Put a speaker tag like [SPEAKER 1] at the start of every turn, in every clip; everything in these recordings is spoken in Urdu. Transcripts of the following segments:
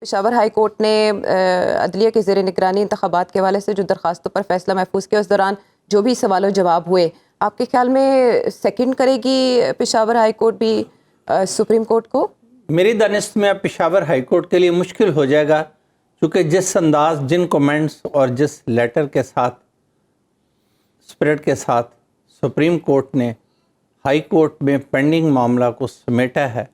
[SPEAKER 1] پشاور ہائی کورٹ نے عدلیہ کے زیر نگرانی انتخابات کے حوالے سے جو درخواستوں پر فیصلہ محفوظ کیا، اس دوران جو بھی سوال و جواب ہوئے، آپ کے خیال میں سیکنڈ کرے گی پشاور ہائی کورٹ بھی سپریم کورٹ کو؟
[SPEAKER 2] میری دانست میں اب پشاور ہائی کورٹ کے لیے مشکل ہو جائے گا، کیونکہ جس انداز، جن کومنٹس اور جس لیٹر کے ساتھ، اسپرٹ کے ساتھ سپریم کورٹ نے ہائی کورٹ میں پینڈنگ معاملہ کو سمیٹا ہے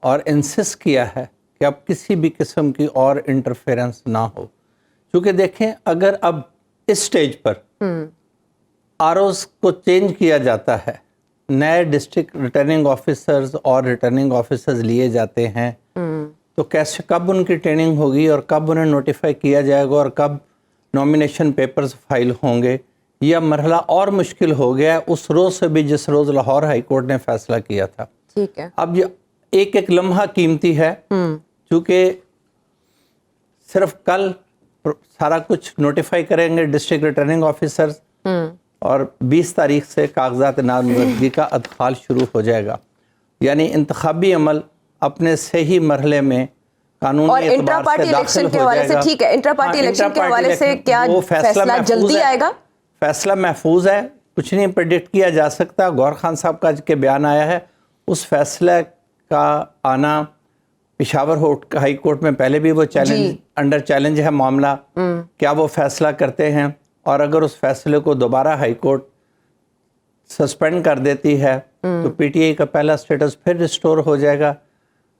[SPEAKER 2] اور انسسٹ کیا ہے کہ اب کسی بھی قسم کی اور انٹرفیرنس نہ ہو. کیونکہ دیکھیں، اگر اب اس سٹیج پر آروز کو چینج کیا جاتا ہے، نئے ڈسٹرکٹ ریٹرننگ آفیسرز اور ریٹرننگ آفیسرز لیے جاتے ہیں، تو کیسے، کب ان کی ٹریننگ ہوگی اور کب انہیں نوٹیفائی کیا جائے گا اور کب نامینیشن پیپرز فائل ہوں گے، یہ مرحلہ اور مشکل ہو گیا ہے اس روز سے بھی جس روز لاہور ہائی کورٹ نے فیصلہ کیا تھا.
[SPEAKER 1] ٹھیک ہے،
[SPEAKER 2] اب یہ ایک ایک لمحہ قیمتی ہے، چونکہ صرف کل سارا کچھ نوٹیفائی کریں گے ڈسٹرکٹ ریٹرننگ آفیسرز اور 20 تاریخ سے کاغذات نامزدگی کا ادخال شروع ہو جائے گا. یعنی انتخابی عمل اپنے صحیح مرحلے میں قانونی اعتبار سے داخل ہو جائے گا.
[SPEAKER 1] ٹھیک ہے، انٹرا پارٹی الیکشن کے حوالے سے کیا فیصلہ جلدی آئے گا؟
[SPEAKER 2] فیصلہ محفوظ ہے، کچھ نہیں پریڈکٹ کیا جا سکتا. غور خان صاحب کا کے بیان آیا ہے، اس فیصلے کا آنا پشاور ہائی کورٹ میں پہلے بھی وہ چیلنج انڈر چیلنج ہے معاملہ، کیا وہ فیصلہ کرتے ہیں، اور اگر اس فیصلے کو دوبارہ ہائی کورٹ سسپینڈ کر دیتی ہے تو پی ٹی آئی کا پہلا سٹیٹس پھر ریسٹور ہو جائے گا.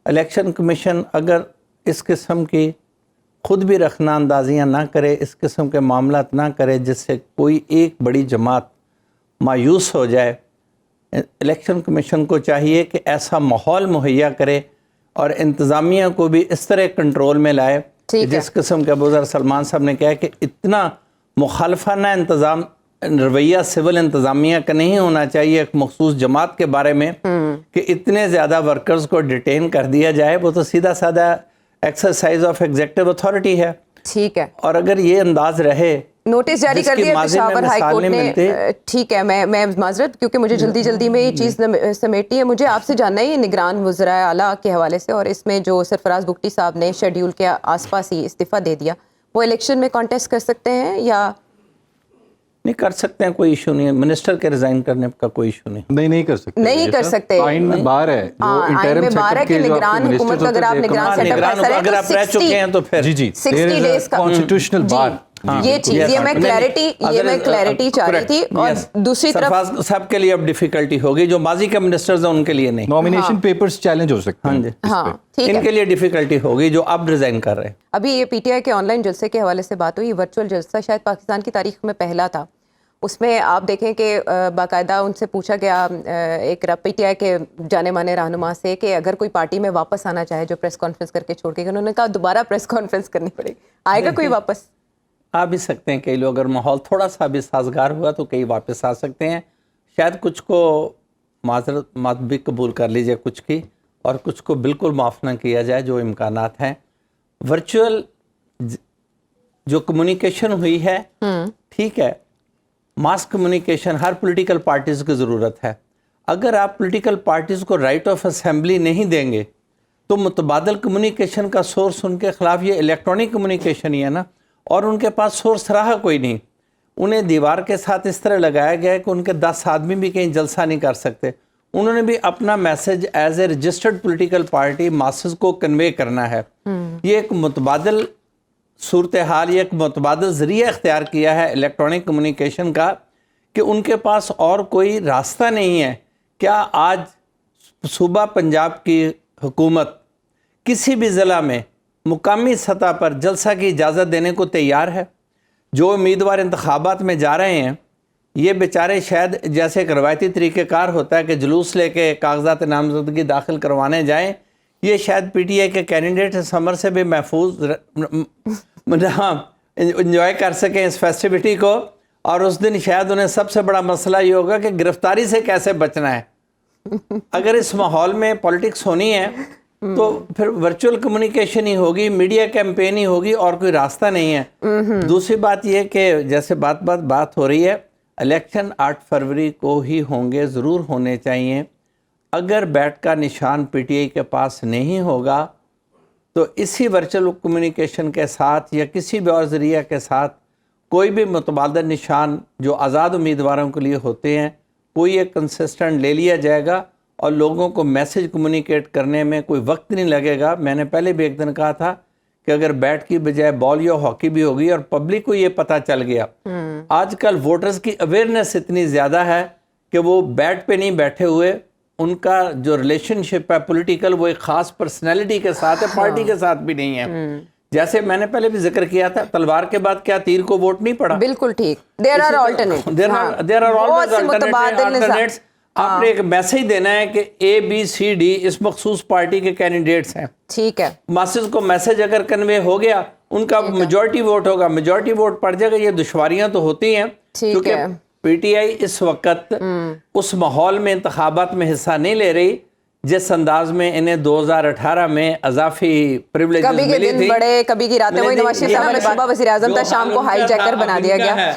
[SPEAKER 2] الیکشن کمیشن اگر اس قسم کی خود بھی رخنہ اندازیاں نہ کرے، اس قسم کے معاملات نہ کرے جس سے کوئی ایک بڑی جماعت مایوس ہو جائے، الیکشن کمیشن کو چاہیے کہ ایسا ماحول مہیا کرے اور انتظامیہ کو بھی اس طرح کنٹرول میں لائے جس قسم کے ابوذر سلمان صاحب نے کہا کہ اتنا مخالفانہ انتظام رویہ سول انتظامیہ کا نہیں ہونا چاہیے ایک مخصوص جماعت کے بارے میں کہ اتنے زیادہ ورکرز کو ڈیٹین کر دیا جائے. وہ تو سیدھا سادہ ایکسرسائز آف ایگزیکٹو اتھارٹی ہے.
[SPEAKER 1] ٹھیک ہے،
[SPEAKER 2] اور اگر یہ انداز رہے،
[SPEAKER 1] نوٹس جاری کر دیا پشاور ہائی کورٹ نے. ٹھیک ہے، میں معذرت کیونکہ مجھے جلدی میں یہ چیز سمیٹی ہے. مجھے آپ سے جاننا ہے یہ نگران وزرائے اعلیٰ کے حوالے سے، اور اس میں جو سرفراز بگٹی صاحب نے شیڈیول کے آس پاس ہی استعفیٰ دے دیا، وہ الیکشن میں کانٹیسٹ کر سکتے ہیں یا
[SPEAKER 2] نہیں کر سکتے ہیں؟ کوئی ایشو نہیں ہے، منسٹر کے ریزائن کرنے کا کوئی ایشو نہیں.
[SPEAKER 3] نہیں کر سکتے،
[SPEAKER 1] نہیں کر سکتے.
[SPEAKER 3] آئین میں بار ہے،
[SPEAKER 1] آئین میں بار ہے کہ نگران حکومت اگر آپ نگران سیٹ اپ کر
[SPEAKER 2] اگر آپ رہ چکے ہیں تو پھر
[SPEAKER 1] 60 ڈیز کا
[SPEAKER 3] کانسٹیٹیوشنل بار.
[SPEAKER 1] یہ چیز میں کلیئرٹی چاہ رہی تھی. اور دوسری طرف
[SPEAKER 2] سب کے لیے اب ڈیفیکلٹی ہوگی، جو ماضی کے منسٹرز ہیں ان کے لیے نہیں.
[SPEAKER 3] نامینیشن پیپرز چیلنج ہو سکتے ہیں،
[SPEAKER 2] ان کے لیے ڈیفیکلٹی ہوگی جو اب ریزائن کر رہے ہیں.
[SPEAKER 1] ابھی یہ پی ٹی آئی کے آن لائن جلسے کے حوالے سے بات ہوئی، ورچوئل جلسہ شاید پاکستان کی تاریخ میں پہلا تھا. اس میں آپ دیکھیں کہ باقاعدہ ان سے پوچھا گیا ایک پی ٹی آئی کے جانے مانے رہنما سے کہ اگر کوئی پارٹی میں واپس آنا چاہے جو پریس کانفرنس کر کے چھوڑ کے، انہوں نے کہا دوبارہ پریس کانفرنس کرنی پڑے گی. آئے گا کوئی واپس؟
[SPEAKER 2] آ بھی سکتے ہیں کئی لوگ، اگر ماحول تھوڑا سا بھی سازگار ہوا تو کئی واپس آ سکتے ہیں. شاید کچھ کو معذرت بھی قبول کر لیجئے کچھ کی، اور کچھ کو بالکل معاف نہ کیا جائے، جو امکانات ہیں. ورچوئل جو کمیونیکیشن ہوئی ہے، ٹھیک ہے، ماس کمیونیکیشن ہر پولیٹیکل پارٹیز کی ضرورت ہے. اگر آپ پولیٹیکل پارٹیز کو رائٹ آف اسمبلی نہیں دیں گے تو متبادل کمیونیکیشن کا سورس ان کے خلاف یہ الیکٹرانک کمیونیکیشن ہی ہے نا، اور ان کے پاس سورس رہا کوئی نہیں. انہیں دیوار کے ساتھ اس طرح لگایا گیا ہے کہ ان کے 10 آدمی بھی کہیں جلسہ نہیں کر سکتے. انہوں نے بھی اپنا message as a registered political party masses کو کنوے کرنا ہے. یہ ایک متبادل صورتحال، یہ ایک متبادل ذریعہ اختیار کیا ہے الیکٹرانک کمیونیکیشن کا کہ ان کے پاس اور کوئی راستہ نہیں ہے. کیا آج صوبہ پنجاب کی حکومت کسی بھی ضلع میں مقامی سطح پر جلسہ کی اجازت دینے کو تیار ہے؟ جو امیدوار انتخابات میں جا رہے ہیں یہ بیچارے شاید جیسے ایک روایتی طریقہ کار ہوتا ہے کہ جلوس لے کے کاغذات نامزدگی داخل کروانے جائیں، یہ شاید پی ٹی آئی کے کینڈیڈیٹ سمر سے بھی محفوظ انجوائے کر سکیں اس فیسٹیوٹی کو. اور اس دن شاید انہیں سب سے بڑا مسئلہ یہ ہوگا کہ گرفتاری سے کیسے بچنا ہے. اگر اس ماحول میں پولیٹکس ہونی ہے تو پھر ورچوئل کمیونیکیشن ہی ہوگی، میڈیا کیمپین ہی ہوگی، اور کوئی راستہ نہیں ہے. دوسری بات یہ کہ جیسے بات ہو رہی ہے، الیکشن 8 فروری کو ہی ہوں گے، ضرور ہونے چاہیے. اگر بیٹ کا نشان پی ٹی آئی کے پاس نہیں ہوگا تو اسی ورچوئل کمیونیکیشن کے ساتھ یا کسی بھی اور ذریعہ کے ساتھ کوئی بھی متبادل نشان جو آزاد امیدواروں کے لیے ہوتے ہیں کوئی ایک کنسسٹنٹ لے لیا جائے گا اور لوگوں کو میسج کمیونیکیٹ کرنے میں کوئی وقت نہیں لگے گا. میں نے پہلے بھی ایک دن کہا تھا کہ اگر بیٹ کی بجائے بال یا ہاکی بھی ہوگی اور پبلک کو یہ پتہ چل گیا. آج کل ووٹرز کی اویئرنیس اتنی زیادہ ہے کہ وہ بیٹ پہ نہیں بیٹھے ہوئے, ان کا جو ریلیشن شپ ہے پولیٹیکل وہ ایک خاص پرسنالٹی کے ساتھ ہے, پارٹی کے ساتھ بھی نہیں ہے. جیسے میں نے پہلے بھی ذکر کیا تھا تلوار کے بعد کیا تیر کو ووٹ نہیں پڑا.
[SPEAKER 1] بالکل ٹھیک. There are alternates.
[SPEAKER 2] آپ نے ایک میسج دینا ہے کہ اے بی سی ڈی اس مخصوص پارٹی کے کینڈیڈیٹس ہیں.
[SPEAKER 1] ٹھیک ہے.
[SPEAKER 2] ماسز کو میسج اگر کنوے ہو گیا ان کا میجورٹی ووٹ ہوگا, میجورٹی ووٹ پڑ جائے گا. یہ دشواریاں تو ہوتی ہیں کیونکہ پی ٹی آئی اس وقت اس ماحول میں انتخابات میں حصہ نہیں لے رہی جس انداز میں انہیں 2018 میں اضافی پریولیجز
[SPEAKER 1] کبھی کے
[SPEAKER 2] ملی
[SPEAKER 1] دن
[SPEAKER 2] تھی.
[SPEAKER 1] بڑے کبھی کی راتیں. وہی نواز شریف صاحب نے صبح وزیر اعظم تھا, شام کو ہائی جیکر بنا دیا گیا.